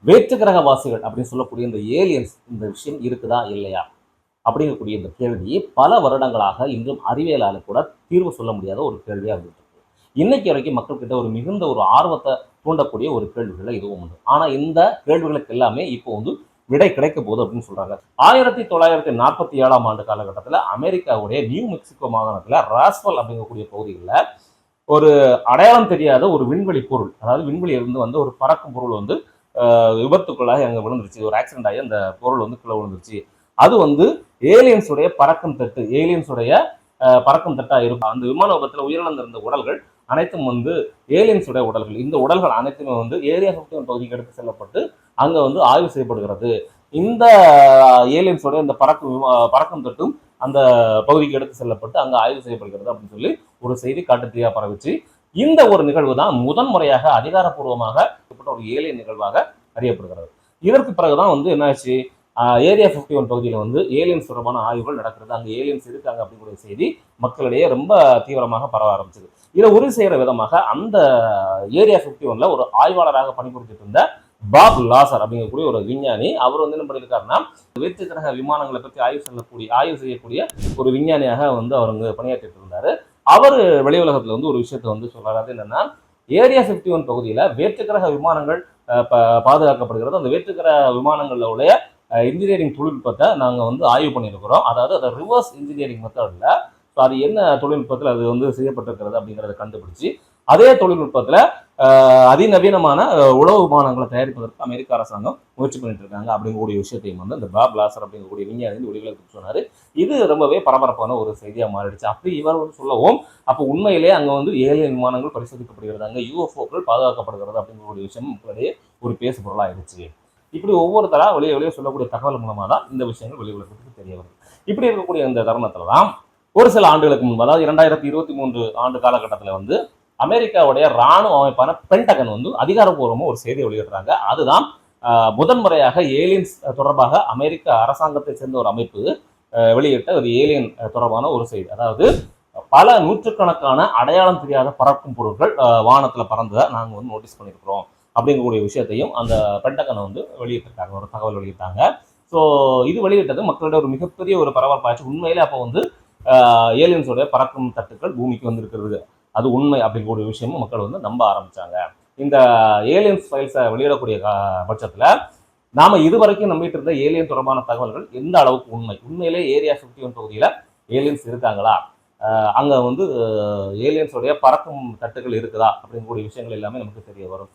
வேற்று கிரகவாசிகள் அப்படின்னு சொல்லக்கூடிய இந்த ஏலியன்ஸ் இந்த விஷயம் இருக்குதா இல்லையா அப்படிங்கக்கூடிய இந்த கேள்வி பல வருடங்களாக இன்றும் அறிவியலால் கூட தீர்வு சொல்ல முடியாத ஒரு கேள்வியாக இருந்துட்டு இருக்கு. இன்னைக்கு வரைக்கும் மக்கள்கிட்ட ஒரு மிகுந்த ஒரு ஆர்வத்தை தூண்டக்கூடிய ஒரு கேள்விகளை இதுவும் உண்டு. ஆனா இந்த கேள்விகளுக்கு எல்லாமே இப்போ வந்து விடை கிடைக்க போகுது அப்படின்னு சொல்றாங்க. 1947 காலகட்டத்தில் அமெரிக்காவுடைய நியூ மெக்சிகோ மாகாணத்துல ராஸ்வல் அப்படிங்கக்கூடிய பகுதிகளில் ஒரு அடையாளம் தெரியாத ஒரு விண்வெளி பொருள், அதாவது விண்வெளியிலிருந்து வந்து ஒரு பறக்கும் பொருள் வந்து விபத்துக்குள்ளாக அங்கே விழுந்துருச்சு. ஒரு ஆக்சிடென்ட் ஆகி அந்த பொருள் வந்து கீழே விழுந்துருச்சு. அது வந்து ஏலியன்ஸுடைய பறக்கும் தட்டு, ஏலியன்ஸுடைய பறக்கும் தட்டா இருக்கும். அந்த விமான விபத்தில் உயிரிழந்திருந்த உடல்கள் அனைத்தும் வந்து ஏலியன்ஸுடைய உடல்கள். இந்த உடல்கள் அனைத்துமே வந்து ஏரியா 51 பகுதிக்கு எடுத்து செல்லப்பட்டு அங்க வந்து ஆய்வு செய்யப்படுகிறது. இந்த ஏலியன்ஸோட இந்த பறக்கும் தட்டும் அந்த பகுதிக்கு எடுத்து செல்லப்பட்டு அங்க ஆய்வு செய்யப்படுகிறது அப்படின்னு சொல்லி ஒரு செய்தி காட்டுத்தீயா பரவிச்சு. இந்த ஒரு நிகழ்வு தான் முதன் முறையாக அதிகாரப்பூர்வமாக ஒரு ஏலியன் நிகழ்வாக அறியப்படுகிறது. இதற்கு பிறகுதான் வந்து என்னாச்சு, ஏரியா 51 பகுதியில் வந்து ஏலியன்ஸ் தொடர்பான ஆய்வுகள் நடக்கிறது. அங்கே ஏலியன்ஸ் இருக்காங்க அப்படிங்கிற செய்தி மக்களிடையே ரொம்ப தீவிரமாக பரவ ஆரம்பிச்சது. இதை உறுதி செய்யற விதமாக அந்த ஏரியா 51ல ஒரு ஆய்வாளராக பணிபுரிஞ்சிட்டு இருந்த பாப் லாசர் அப்படிங்கக்கூடிய ஒரு விஞ்ஞானி, அவர் வந்து என்ன பண்ணியிருக்காருன்னா வேற்று கிரக விமானங்களை பற்றி ஆய்வு செய்யக்கூடிய ஒரு விஞ்ஞானியாக வந்து அவர் வந்து பணியாற்றிட்டு இருந்தாரு. அவர் வெளி உலகத்துல வந்து ஒரு விஷயத்த வந்து சொல்றாரு. அது என்னன்னா, ஏரியா 51 பகுதியில வேற்று கிரக விமானங்கள் பாதுகாக்கப்படுகிறது. அந்த வேற்று கிரக விமானங்கள்ல உடைய இன்ஜினியரிங் தொழில்நுட்பத்தை நாங்கள் வந்து ஆய்வு பண்ணியிருக்கிறோம். அதாவது அதை ரிவர்ஸ் இன்ஜினியரிங் மெத்தடில், ஸோ அது என்ன தொழில்நுட்பத்தில் அது வந்து செய்யப்பட்டிருக்கிறது அப்படிங்கிறத கண்டுபிடிச்சு அதே தொழில்நுட்பத்தில் அதிநவீனமான உளவு விமானங்களை தயாரிப்பதற்கு அமெரிக்க அரசாங்கம் முயற்சி பண்ணிட்டு இருக்காங்க அப்படிங்கக்கூடிய விஷயத்தையும் வந்து அந்த பாப் லாசர் அப்படிங்கக்கூடிய விஞ்ஞானி ஒளிவிலக்கு சொன்னாரு. இது ரொம்பவே பரபரப்பான ஒரு செய்தியாக மாறிடுச்சு. அப்படி இவர் வந்து சொல்லவும், அப்போ உண்மையிலே அங்கே வந்து ஏலியன் விமானங்கள் பரிசோதிக்கப்படுகிறது, அங்கே யூஎஃப்ஓக்கள் பாதுகாக்கப்படுகிறது அப்படிங்கக்கூடிய விஷயம் மக்களிடையே ஒரு பேசு பொருளாயிருச்சு. இப்படி ஒவ்வொருத்தரா வெளியே சொல்லக்கூடிய தகவல் மூலமா தான் இந்த விஷயங்கள் வெளி உலகத்துக்கு தெரிய வருது. இப்படி இருக்கக்கூடிய இந்த தருணத்துல தான் ஒரு சில ஆண்டுகளுக்கு முன்பு, அதாவது 2023 ஆண்டு காலகட்டத்தில் வந்து அமெரிக்காவுடைய ராணுவ அமைப்பான பென்டகன் வந்து அதிகாரப்பூர்வமாக ஒரு செய்தியை வெளியிடுறாங்க. அதுதான் முதன்முறையாக ஏலியன்ஸ் தொடர்பாக அமெரிக்க அரசாங்கத்தை சேர்ந்த ஒரு அமைப்பு வெளியிட்ட ஒரு ஏலியன் தொடர்பான ஒரு செய்தி. அதாவது பல நூற்றுக்கணக்கான அடையாளம் தெரியாத பறக்கும் பொருட்கள் வானத்துல பறந்ததை நாங்க வந்து நோட்டீஸ் பண்ணியிருக்கிறோம் அப்படிங்கக்கூடிய விஷயத்தையும் அந்த பென்டகனை வந்து வெளியிட்டிருக்காங்க, ஒரு தகவல் வெளியிட்டாங்க. ஸோ இது வெளியிட்டது மக்களிடையே ஒரு மிகப்பெரிய ஒரு பரபரப்பாச்சு. உண்மையிலே அப்போ வந்து ஏலியன்ஸோடைய பறக்கும் தட்டுக்கள் பூமிக்கு வந்திருக்கிறது, அது உண்மை அப்படிங்கக்கூடிய விஷயமும் மக்கள் வந்து நம்ப ஆரம்பிச்சாங்க. இந்த ஏலியன்ஸ் ஃபைல்ஸை வெளியிடக்கூடிய பட்சத்தில் நாம இதுவரைக்கும் நம்பிட்டு இருந்த ஏலியன் தொடர்பான தகவல்கள் எந்த அளவுக்கு உண்மையிலே ஏரியா 51 பகுதியில் ஏலியன்ஸ் இருக்காங்களா, அங்க வந்து ஏலியன்ஸோடைய பறக்கும் தட்டுகள் இருக்குதா அப்படிங்கக்கூடிய விஷயங்கள் எல்லாமே நமக்கு தெரிய வரும்.